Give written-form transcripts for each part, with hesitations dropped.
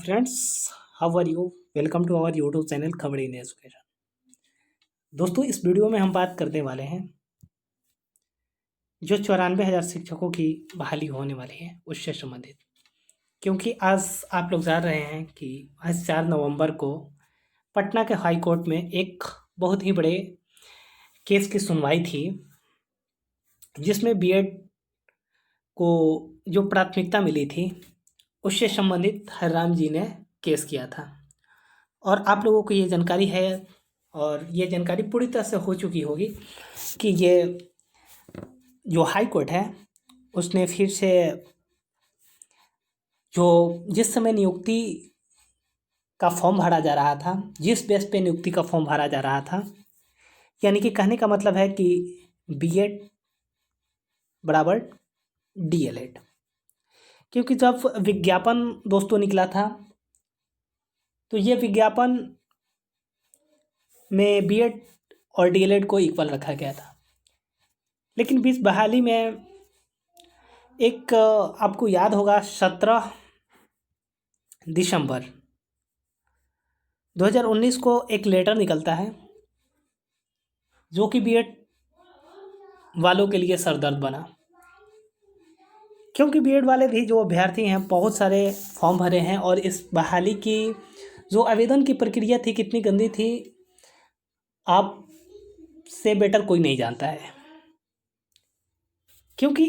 Friends, how are you? Welcome to our YouTube channel Khabar in education. दोस्तों, इस video में हम बात करने वाले हैं जो 94,000 शिक्षकों की बहाली होने वाली है उससे संबंधित। क्योंकि आज आप लोग जान रहे हैं कि आज 4 नवंबर को पटना के हाई कोर्ट में एक बहुत ही बड़े केस की सुनवाई थी, जिसमें बीएड को जो प्राथमिकता मिली थी उससे संबंधित हरराम जी ने केस किया था। और आप लोगों को ये जानकारी है और ये जानकारी पूरी तरह से हो चुकी होगी कि ये जो हाई कोर्ट है उसने फिर से जो जिस समय नियुक्ति का फॉर्म भरा जा रहा था, जिस बेस पे नियुक्ति का फॉर्म भरा जा रहा था, यानी कि कहने का मतलब है कि बीएड बराबर डीएलएड। क्योंकि जब विज्ञापन दोस्तों निकला था तो ये विज्ञापन में बीएड और डीएलएड को इक्वल रखा गया था। लेकिन बीच बहाली में एक आपको याद होगा 17 दिसंबर 2019 को एक लेटर निकलता है जो कि बीएड वालों के लिए सरदर्द बना। क्योंकि बीएड वाले भी जो अभ्यर्थी हैं बहुत सारे फॉर्म भरे हैं और इस बहाली की जो आवेदन की प्रक्रिया थी कितनी गंदी थी, आप से बेटर कोई नहीं जानता है। क्योंकि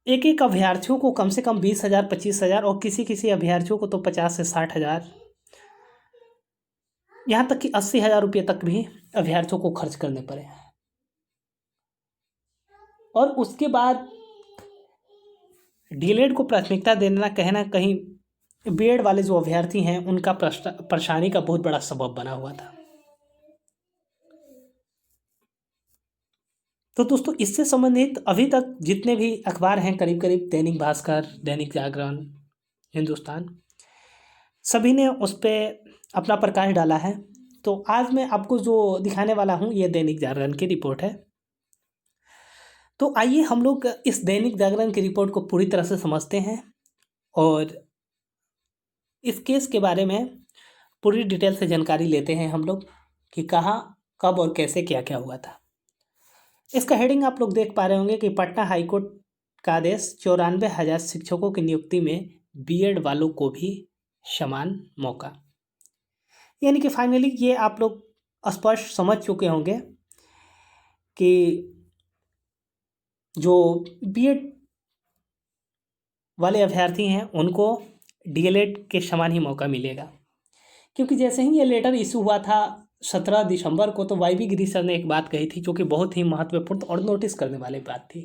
एक एक अभ्यर्थियों को कम से कम 20,000 25,000 और किसी किसी अभ्यर्थियों को तो 50 से 60,000, यहाँ तक कि 80,000 रुपये तक भी अभ्यर्थियों को खर्च करने पड़े हैं। और उसके बाद डीएलएड को प्राथमिकता देना कहीं ना कहीं बीएड वाले जो अभ्यर्थी हैं उनका परेशानी का बहुत बड़ा सबब बना हुआ था। तो दोस्तों, इससे संबंधित अभी तक जितने भी अखबार हैं, करीब करीब दैनिक भास्कर, दैनिक जागरण, हिंदुस्तान, सभी ने उस पर अपना प्रकाश डाला है। तो आज मैं आपको जो दिखाने वाला हूँ ये दैनिक जागरण की रिपोर्ट है। तो आइए हम लोग इस दैनिक जागरण की रिपोर्ट को पूरी तरह से समझते हैं और इस केस के बारे में पूरी डिटेल से जानकारी लेते हैं हम लोग कि कहाँ, कब और कैसे क्या क्या हुआ था। इसका हेडिंग आप लोग देख पा रहे होंगे कि पटना हाईकोर्ट का आदेश, 94,000 शिक्षकों की नियुक्ति में बीएड वालों को भी समान मौका। यानी कि फाइनली ये आप लोग स्पष्ट समझ चुके होंगे कि जो बीएड वाले अभ्यर्थी हैं उनको डीएलएड के समान ही मौका मिलेगा। क्योंकि जैसे ही ये लेटर इशू हुआ था 17 दिसंबर को, तो वाईबी गिरी सर ने एक बात कही थी जो कि बहुत ही महत्वपूर्ण और नोटिस करने वाली बात थी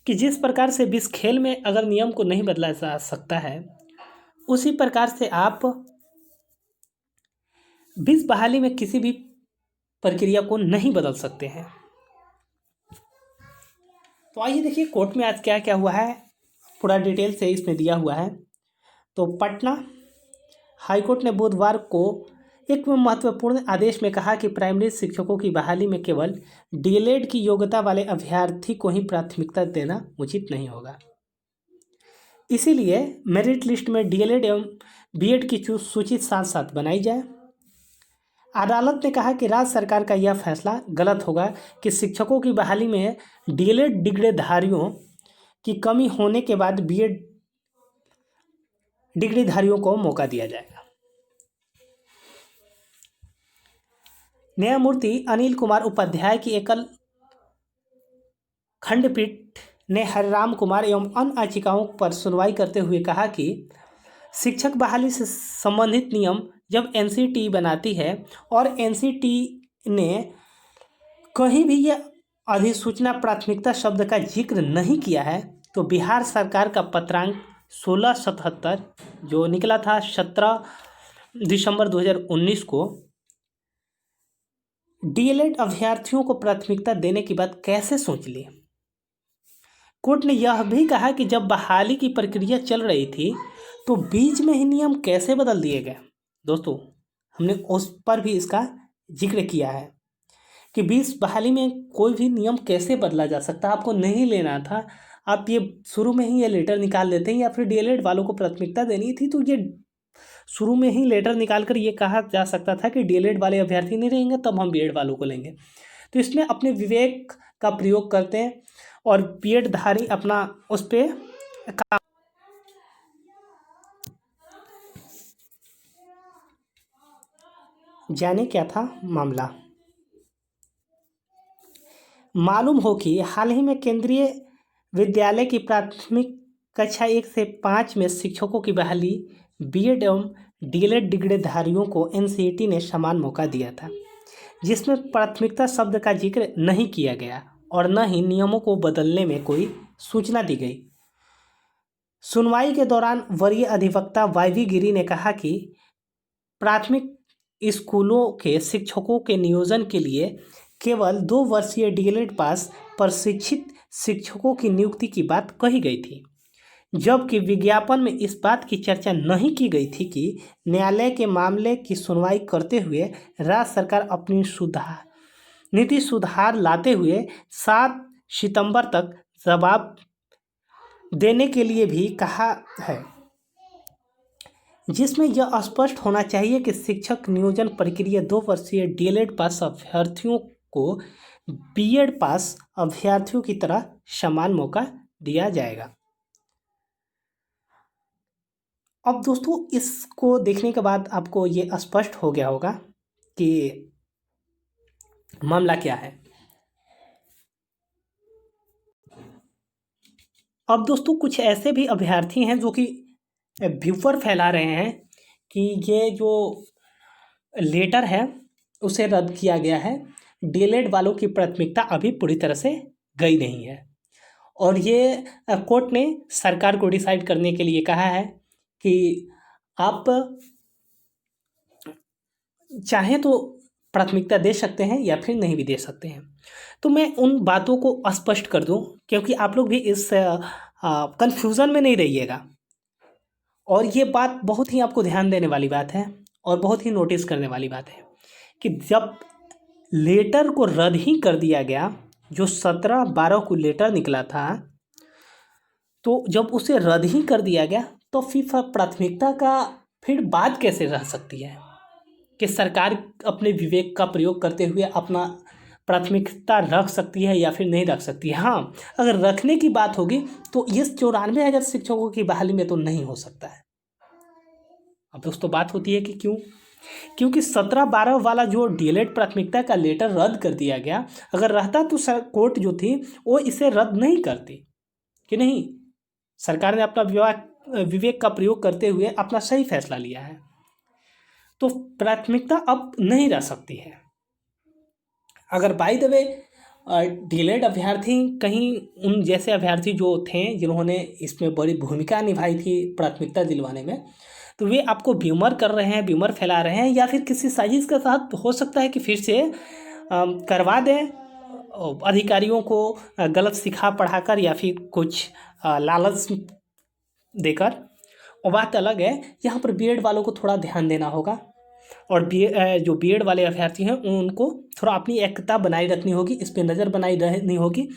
कि जिस प्रकार से इस खेल में अगर नियम को नहीं बदला जा सकता है, उसी प्रकार से आप बीस बहाली में किसी भी प्रक्रिया को नहीं बदल सकते हैं। तो आइए देखिए कोर्ट में आज क्या क्या हुआ है, पूरा डिटेल से इसमें दिया हुआ है। तो पटना हाईकोर्ट ने बुधवार को एक महत्वपूर्ण आदेश में कहा कि प्राइमरी शिक्षकों की बहाली में केवल डीएलएड की योग्यता वाले अभ्यर्थी को ही प्राथमिकता देना उचित नहीं होगा। इसीलिए मेरिट लिस्ट में डीएलएड एवं बीएड की सूची साथ साथ बनाई जाए। अदालत ने कहा कि राज्य सरकार का यह फैसला गलत होगा कि शिक्षकों की बहाली में डीएलएड डिग्रीधारियों की कमी होने के बाद बीएड डिग्रीधारियों को मौका दिया जाएगा। न्यायमूर्ति अनिल कुमार उपाध्याय की एकल खंडपीठ ने हरिराम कुमार एवं अन्य याचिकाओं पर सुनवाई करते हुए कहा कि शिक्षक बहाली से संबंधित नियम जब एनसीटी बनाती है और एनसीटी ने कहीं भी यह अधिसूचना प्राथमिकता शब्द का जिक्र नहीं किया है, तो बिहार सरकार का पत्रांक 1677 जो निकला था 17 दिसंबर 2019 को, डीएलएड अभ्यर्थियों को प्राथमिकता देने की बात कैसे सोच ली। कोर्ट ने यह भी कहा कि जब बहाली की प्रक्रिया चल रही थी तो बीच में ही नियम कैसे बदल दिए गए। दोस्तों, हमने उस पर भी इसका जिक्र किया है कि बीच बहाली में कोई भी नियम कैसे बदला जा सकता है। आपको नहीं लेना था, आप ये शुरू में ही ये लेटर निकाल देते हैं, या फिर डीएलएड वालों को प्राथमिकता देनी थी तो ये शुरू में ही लेटर निकाल कर ये कहा जा सकता था कि डीएलएड वाले अभ्यर्थी नहीं रहेंगे तब हम बीएड वालों को लेंगे। तो इसमें अपने विवेक का प्रयोग करते हैं और बीएड धारी अपना उस पर जाने क्या था मामला। मालूम हो कि हाल ही में केंद्रीय विद्यालय की प्राथमिक कक्षा 1 से 5 में शिक्षकों की बहाली बीएड एवं डीएलएड डिग्रीधारियों को एनसीईटी ने समान मौका दिया था, जिसमें प्राथमिकता शब्द का जिक्र नहीं किया गया और न ही नियमों को बदलने में कोई सूचना दी गई। सुनवाई के दौरान वरीय अधिवक्ता वाईवी गिरी ने कहा कि प्राथमिक स्कूलों के शिक्षकों के नियोजन के लिए केवल 2 वर्षीय डीएलएड पास प्रशिक्षित शिक्षकों की नियुक्ति की बात कही गई थी, जबकि विज्ञापन में इस बात की चर्चा नहीं की गई थी कि न्यायालय के मामले की सुनवाई करते हुए राज्य सरकार अपनी नीति सुधार लाते हुए 7 सितंबर तक जवाब देने के लिए भी कहा है, जिसमें यह स्पष्ट होना चाहिए कि शिक्षक नियोजन प्रक्रिया 2 वर्षीय डीएलएड पास अभ्यर्थियों को बीएड पास अभ्यर्थियों की तरह समान मौका दिया जाएगा। अब दोस्तों इसको देखने के बाद आपको ये स्पष्ट हो गया होगा कि मामला क्या है। अब दोस्तों कुछ ऐसे भी अभ्यर्थी हैं जो कि व्यूवर फैला रहे हैं कि ये जो लेटर है उसे रद्द किया गया है, डीएलएड वालों की प्राथमिकता अभी पूरी तरह से गई नहीं है, और ये कोर्ट ने सरकार को डिसाइड करने के लिए कहा है कि आप चाहें तो प्राथमिकता दे सकते हैं या फिर नहीं भी दे सकते हैं। तो मैं उन बातों को स्पष्ट कर दूं क्योंकि आप लोग भी इस कन्फ्यूज़न में नहीं रहिएगा, और ये बात बहुत ही आपको ध्यान देने वाली बात है और बहुत ही नोटिस करने वाली बात है कि जब लेटर को रद्द ही कर दिया गया, जो 17/12 को लेटर निकला था, तो जब उसे रद्द ही कर दिया गया तो फिर प्राथमिकता का फिर बात कैसे रह सकती है कि सरकार अपने विवेक का प्रयोग करते हुए अपना प्राथमिकता रख सकती है या फिर नहीं रख सकती है। हाँ, अगर रखने की बात होगी तो इस 94,000 शिक्षकों की बहाली में तो नहीं हो सकता है। अब दोस्तों बात होती है कि क्योंकि 17/12 वाला जो डीएलएड प्राथमिकता का लेटर रद्द कर दिया गया, अगर रहता तो कोर्ट जो थी वो इसे रद्द नहीं करती कि नहीं, सरकार ने अपना विवेक का प्रयोग करते हुए अपना सही फैसला लिया है, तो प्राथमिकता अब नहीं रह सकती है। अगर बाय द वे डीएलएड अभ्यर्थी कहीं उन जैसे अभ्यर्थी जो थे जिन्होंने इसमें बड़ी भूमिका निभाई थी प्राथमिकता दिलवाने में, तो वे आपको ब्यूमर कर रहे हैं, ब्यूमर फैला रहे हैं, या फिर किसी साजिश के साथ हो सकता है कि फिर से करवा दें अधिकारियों को गलत सिखा पढ़ाकर या फिर कुछ लालच देकर। और बात अलग है, यहाँ पर बीएड वालों को थोड़ा ध्यान देना होगा, और जो बीएड वाले अभ्यर्थी हैं उनको थोड़ा अपनी एकता बनाए रखनी होगी, इस पर नज़र बनाई रखनी होगी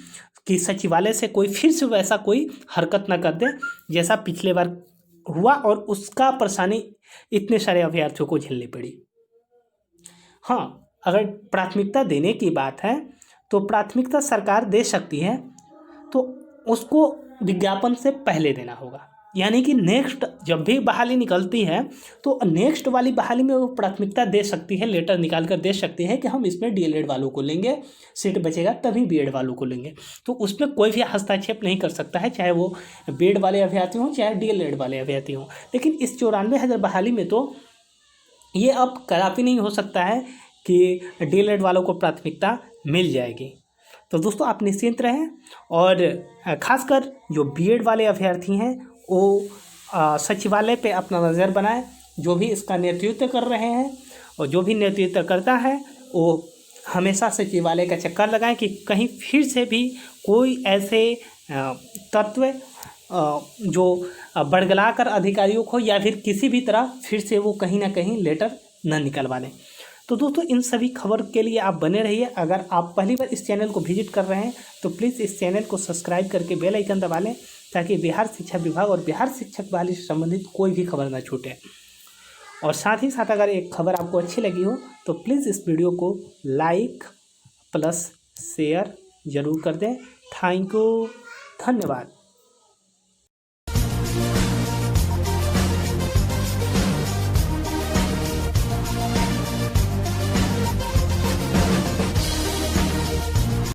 कि सचिवालय से कोई फिर से वैसा कोई हरकत ना कर दे जैसा पिछले बार हुआ और उसका परेशानी इतने सारे अभ्यर्थियों को झेलनी पड़ी। हाँ, अगर प्राथमिकता देने की बात है तो प्राथमिकता सरकार दे सकती है, तो उसको विज्ञापन से पहले देना होगा, यानी कि नेक्स्ट जब भी बहाली निकलती है तो नेक्स्ट वाली बहाली में वो प्राथमिकता दे सकती है, लेटर निकाल कर दे सकती है कि हम इसमें डीएलएड वालों को लेंगे, सीट बचेगा तभी बीएड वालों को लेंगे। तो उसमें कोई भी हस्तक्षेप नहीं कर सकता है, चाहे वो बीएड वाले अभ्यर्थी हों चाहे डीएलएड वाले अभ्यर्थी हों। लेकिन इस 94,000 बहाली में तो ये अब कदापि नहीं हो सकता है कि डीएलएड वालों को प्राथमिकता मिल जाएगी। तो दोस्तों आप निश्चिंत रहें, और ख़ासकर जो बीएड वाले अभ्यर्थी हैं वो सचिवालय पे अपना नज़र बनाएं, जो भी इसका नेतृत्व कर रहे हैं और जो भी नेतृत्व करता है वो हमेशा सचिवालय का चक्कर लगाएं कि कहीं फिर से भी कोई ऐसे तत्व जो बरगला कर अधिकारियों को या फिर किसी भी तरह फिर से वो कहीं ना कहीं लेटर न निकलवा लें। तो दोस्तों इन सभी खबर के लिए आप बने रहिए। अगर आप पहली बार इस चैनल को विजिट कर रहे हैं तो प्लीज़ इस चैनल को सब्सक्राइब करके बेल आइकन दबा लें, ताकि बिहार शिक्षा विभाग और बिहार शिक्षक बहाली से संबंधित कोई भी खबर ना छूटे। और साथ ही साथ अगर एक खबर आपको अच्छी लगी हो तो प्लीज़ इस वीडियो को लाइक प्लस शेयर ज़रूर कर दें। थैंक यू, धन्यवाद।